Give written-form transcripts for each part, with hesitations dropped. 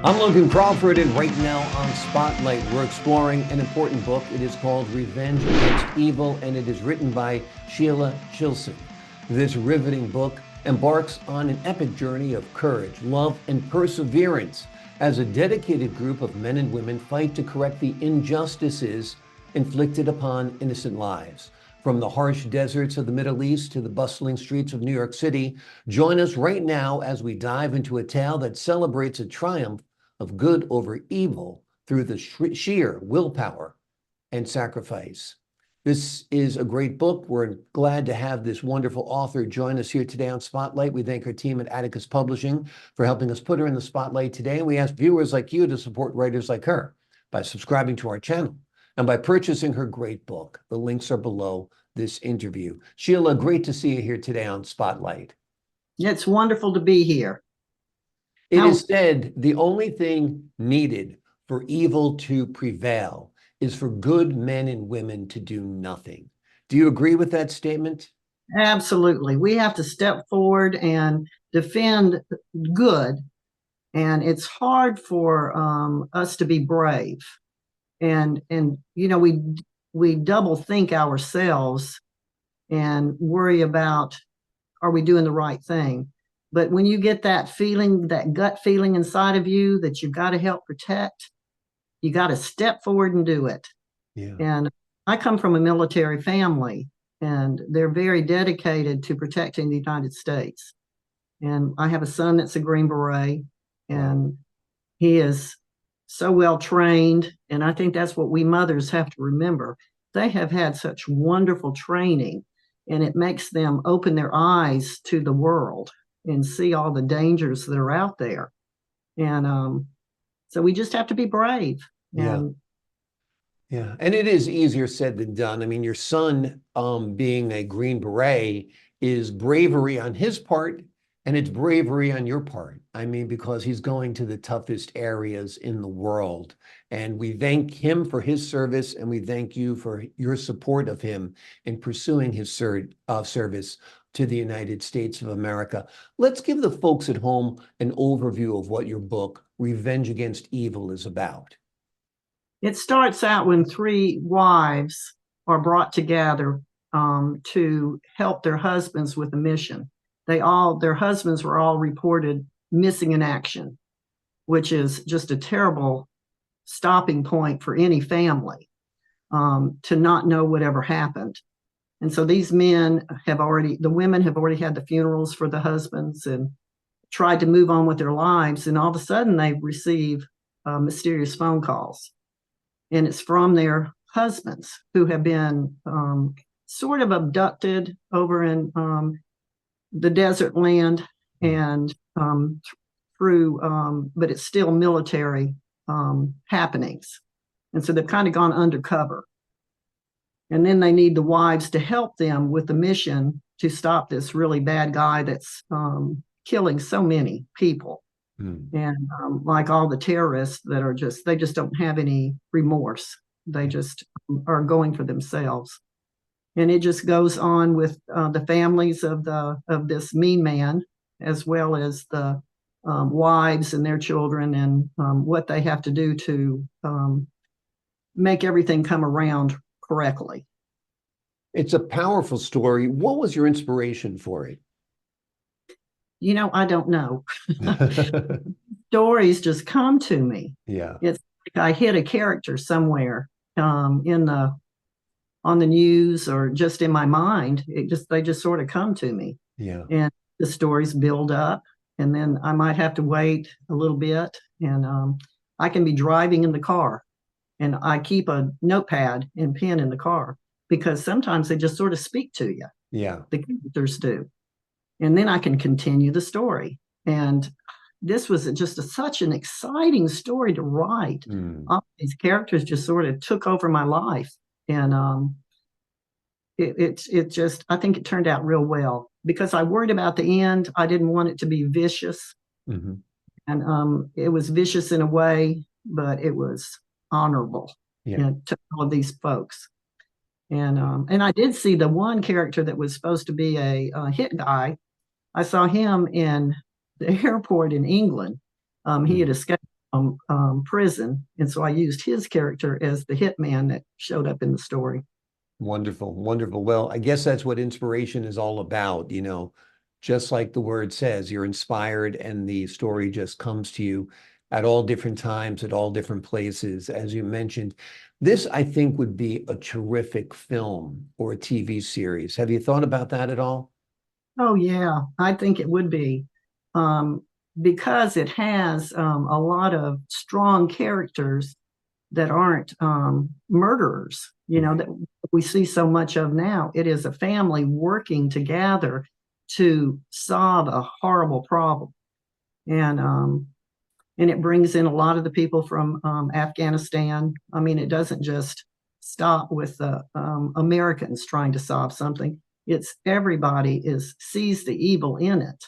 I'm Logan Crawford, and right now on Spotlight, we're exploring an important book. It is called Revenge Against Evil, and it is written by Sheila Chilson. This riveting book embarks on an epic journey of courage, love, and perseverance as a dedicated group of men and women fight to correct the injustices inflicted upon innocent lives. From the harsh deserts of the Middle East to the bustling streets of New York City, join us right now as we dive into a tale that celebrates a triumph of good over evil through the sheer willpower and sacrifice. This is a great book. We're glad to have this wonderful author join us here today on Spotlight. We thank our team at Atticus Publishing for helping us put her in the spotlight today. And we ask viewers like you to support writers like her by subscribing to our channel and by purchasing her great book. The links are below this interview. Sheila, great to see you here today on Spotlight. It's wonderful to be here. It is said the only thing needed for evil to prevail is for good men and women to do nothing. Do you agree with that statement? Absolutely. We have to step forward and defend good. And it's hard for us to be brave. And you know, we double think ourselves and worry about, are we doing the right thing? But when you get that feeling, that gut feeling inside of you that you've got to help protect, you got to step forward and do it. Yeah. And I come from a military family, and they're very dedicated to protecting the United States. And I have a son that's a Green Beret, and he is so well trained. And I think that's what we mothers have to remember. They have had such wonderful training, and it makes them open their eyes to the world and see all the dangers that are out there. And so we just have to be brave. And yeah. And it is easier said than done. I mean, your son being a Green Beret is bravery on his part, and it's bravery on your part. I mean, because he's going to the toughest areas in the world. And we thank him for his service, and we thank you for your support of him in pursuing his service to the United States of America. Let's give the folks at home an overview of what your book, Revenge Against Evil, is about. It starts out when three wives are brought together to help their husbands with a mission. Their husbands were all reported missing in action, which is just a terrible stopping point for any family, to not know whatever happened. And so these the women have already had the funerals for the husbands and tried to move on with their lives. And all of a sudden they receive mysterious phone calls. And it's from their husbands who have been sort of abducted over in the desert land, and but it's still military happenings. And so they've kind of gone undercover. And then they need the wives to help them with the mission to stop this really bad guy that's killing so many people. And like all the terrorists that are they just don't have any remorse. They just are going for themselves. And it just goes on with the families of this mean man, as well as the wives and their children, and what they have to do to make everything come around correctly. It's a powerful story. What was your inspiration for it? You know, I don't know. Stories just come to me. Yeah. It's like I hit a character somewhere on the news or just in my mind. They just sort of come to me. Yeah. And the stories build up, and then I might have to wait a little bit, and I can be driving in the car, and I keep a notepad and pen in the car, because sometimes they just sort of speak to you. Yeah. The characters do. And then I can continue the story. And this was just such an exciting story to write. All these characters just sort of took over my life. And it just, I think it turned out real well, because I worried about the end. I didn't want it to be vicious. And it was vicious in a way, but it was honorable to all of these folks. And I did see the one character that was supposed to be a hit guy. I saw him in the airport in England. He had escaped prison. And so I used his character as the hitman that showed up in the story. Wonderful, wonderful. Well, I guess that's what inspiration is all about, just like the word says, you're inspired and the story just comes to you at all different times, at all different places. As you mentioned, this I think would be a terrific film or a TV series. Have you thought about that at all? Oh, yeah, I think it would be, um, because it has a lot of strong characters that aren't murderers, Right. that we see so much of now. It is a family working together to solve a horrible problem. And it brings in a lot of the people from Afghanistan. I mean, it doesn't just stop with the Americans trying to solve something. It's everybody sees the evil in it.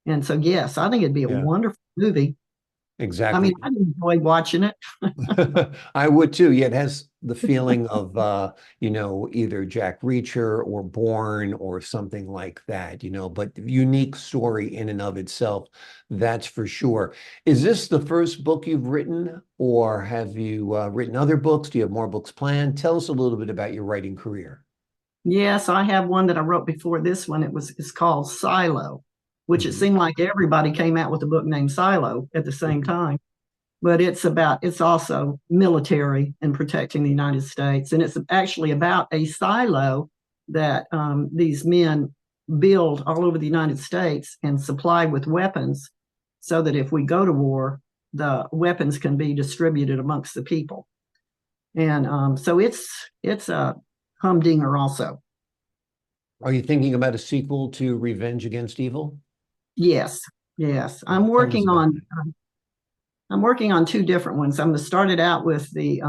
And so, yes, I think it'd be a Yeah, wonderful movie. I mean, exactly. I enjoy watching it. I would too. Yeah, it has the feeling of either Jack Reacher or Bourne or something like that, but unique story in and of itself, that's for sure. Is this the first book you've written, or have you written other books? Do you have more books planned? Tell us a little bit about your writing career. Yes, I have one that I wrote before this one. It's called Silo, which it Mhm. seemed like everybody came out with a book named Silo at the same time. But it's also military and protecting the United States. And it's actually about a silo that these men build all over the United States and supply with weapons so that if we go to war, the weapons can be distributed amongst the people. And so it's a humdinger also. Are you thinking about a sequel to Revenge Against Evil? Yes, yes. Yeah, tell us about that. I'm working on two different ones. I'm going to start it out with the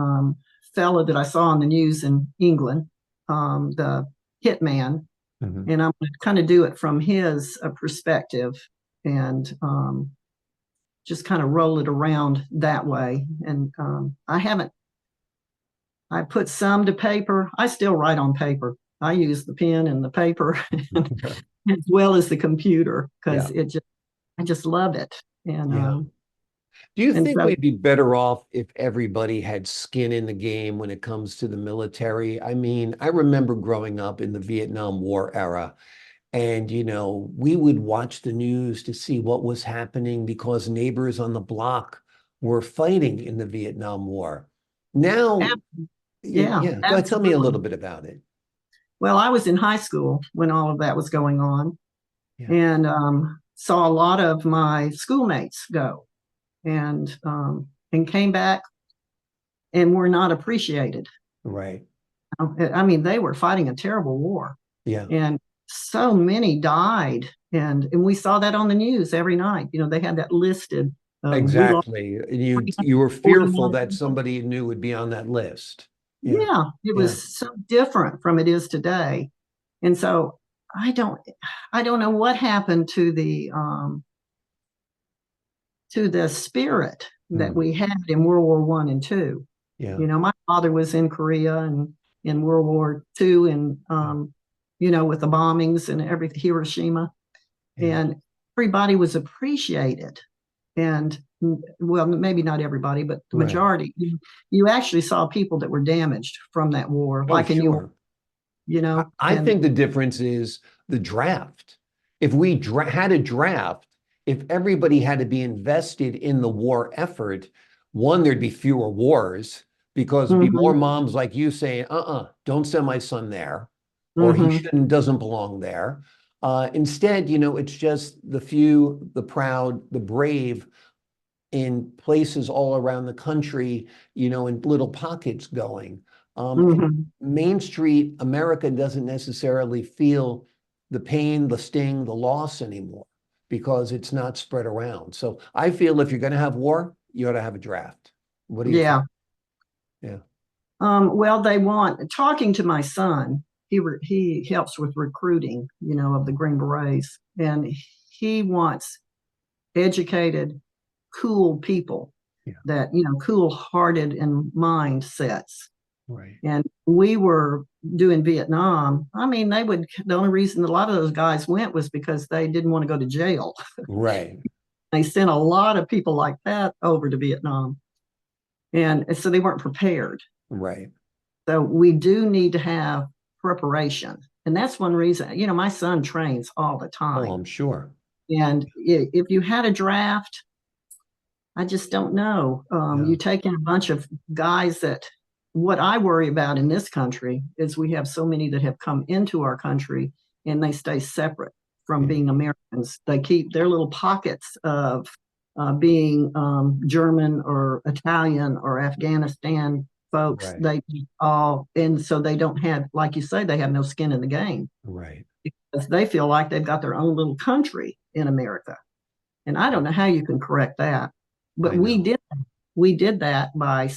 fellow that I saw on the news in England, the hitman, Mhm. and I'm going to kind of do it from his perspective and just kind of roll it around that way. And I put some to paper. I still write on paper. I use the pen and the paper as well as the computer because Yeah, I just love it. And yeah. Do you think so we'd be better off if everybody had skin in the game when it comes to the military? I mean, I remember growing up in the Vietnam War era, and we would watch the news to see what was happening because neighbors on the block were fighting in the Vietnam War. Now, yeah, yeah, go ahead, tell me a absolutely. little bit about it. Well, I was in high school when all of that was going on, Yeah, and saw a lot of my schoolmates go, and came back and were not appreciated. right. I mean, they were fighting a terrible war, Yeah. and so many died, and we saw that on the news every night. They had that listed. We lost Exactly. You were fearful 341 that people. somebody new would be on that list. Yeah, Yeah, it yeah, was so different from it is today. And so I don't I don't know what happened to the spirit that mm, we had in World War One and Two. yeah, My father was in Korea and in World War Two, and yeah, with the bombings and everything, Hiroshima, yeah. and everybody was appreciated. And well, maybe not everybody, but the Right. majority. You actually saw people that were damaged from that war, Oh, like in New sure. I and think the difference is the draft. If we had a draft, if everybody had to be invested in the war effort, one, there'd be fewer wars because it'd be more hmm moms like you saying, don't send my son there, or he hmm shouldn't, doesn't belong there. Instead, it's just the few, the proud, the brave in places all around the country, in little pockets going. And hmm Main Street America doesn't necessarily feel the pain, the sting, the loss anymore because it's not spread around. So I feel if you're going to have war, you ought to have a draft. What do you think? Yeah. Yeah. Well, they want talking to my son. He helps with recruiting, of the Green Berets, and he wants educated, cool people Yeah. that cool-hearted and mindsets. Right. And we were doing Vietnam. I mean, the only reason a lot of those guys went was because they didn't want to go to jail. Right. They sent a lot of people like that over to Vietnam. And so they weren't prepared. Right. So we do need to have preparation. And that's one reason, my son trains all the Oh, time. I'm sure. And if you had a draft, I just don't know. Yeah. You take in a bunch of guys what I worry about in this country is we have so many that have come into our country and they stay separate from Yeah. being Americans. They keep their little pockets of being German or Italian or Afghanistan folks. Right. And so they don't have, like you say, they have no skin in the game Right. because they feel like they've got their own little country in America. And I don't know how you can correct that. But I know. we did that by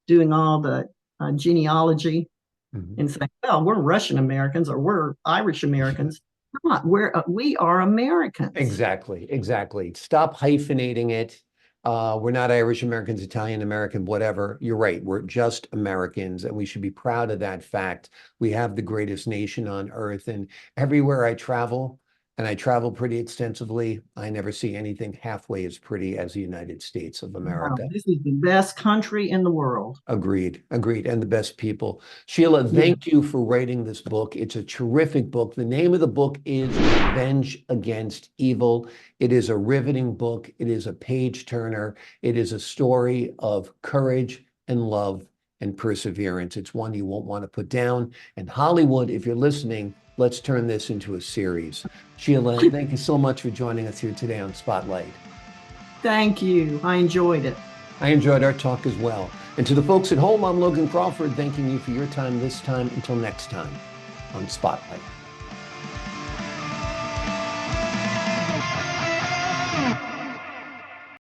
doing all the genealogy Mhm. and saying, well, we're Russian Americans or we're Irish Americans. Come on, we are Americans. Exactly. Exactly. Stop hyphenating it. We're not Irish Americans, Italian American, whatever. You're right. We're just Americans, and we should be proud of that fact. We have the greatest nation on earth, and everywhere I travel, and I travel pretty extensively, I never see anything halfway as pretty as the United States of Wow, America. this is the best country in the world. Agreed, agreed, and the best people. Sheila, Yeah. thank you for writing this book. It's a terrific book. The name of the book is Revenge Against Evil. It is a riveting book. It is a page turner. It is a story of courage and love and perseverance. It's one you won't want to put down. And Hollywood, if you're listening, let's turn this into a series. Sheila, thank you so much for joining us here today on Spotlight. Thank you. I enjoyed it. I enjoyed our talk as well. And to the folks at home, I'm Logan Crawford, thanking you for your time this time. Until next time on Spotlight.